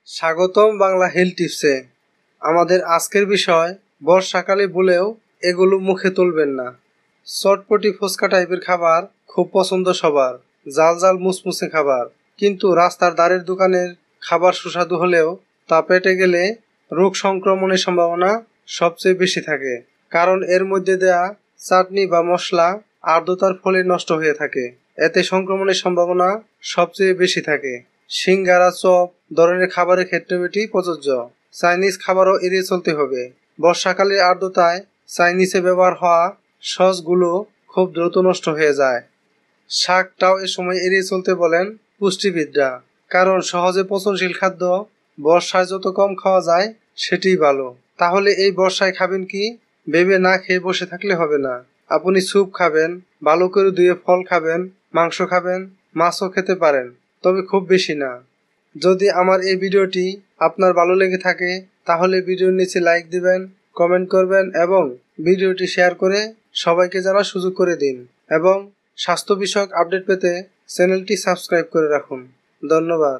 স্বাগতম বাংলা হেলথ টিপসে। আমাদের আজকের বিষয়, বর্ষাকালে বলেও এগুলো মুখে তুলবেন না। চটপটি ফুচকা টাইপের খাবার খুব পছন্দ সবার, জাল জাল মুসমুসে খাবার। কিন্তু রাস্তার ধারের দোকানের খাবার সুস্বাদু হলেও তা পেটে গেলে রোগ সংক্রমণের সম্ভাবনা সবচেয়ে বেশি থাকে। কারণ এর মধ্যে দেয়া চাটনি বা মশলা আর্দ্রতার ফলে নষ্ট হয়ে থাকে, এতে সংক্রমণের সম্ভাবনা সবচেয়ে বেশি থাকে। সিঙ্গারা, চপ ধরনের খাবারের ক্ষেত্রে এটি প্রযোজ্য। চাইনিজ খাবারও এড়িয়ে চলতে হবে। বর্ষাকালের আর্দ্রতায় চাইনিজে ব্যবহার হওয়া সসগুলো খুব দ্রুত নষ্ট হয়ে যায়। শাকটাও এ সময় এড়িয়ে চলতে বলেন পুষ্টিবিদরা, কারণ সহজে পচনশীল খাদ্য বর্ষায় যত কম খাওয়া যায় সেটিই ভালো। তাহলে এই বর্ষায় খাবেন কি, ভেবে না খেয়ে বসে থাকলে হবে না। আপনি স্যুপ খাবেন, ভালো করে ধুয়ে ফল খাবেন, মাংস খাবেন, মাছও খেতে পারেন, তবে খুব বেশি না। যদি আমার এই ভিডিওটি আপনার ভালো লেগে থাকে তাহলে ভিডিওর নিচে লাইক দিবেন, কমেন্ট করবেন এবং ভিডিওটি শেয়ার করে সবাইকে জানার সুযোগ করে দিন। এবং স্বাস্থ্য বিষয়ক আপডেট পেতে চ্যানেলটি সাবস্ক্রাইব করে রাখুন। ধন্যবাদ।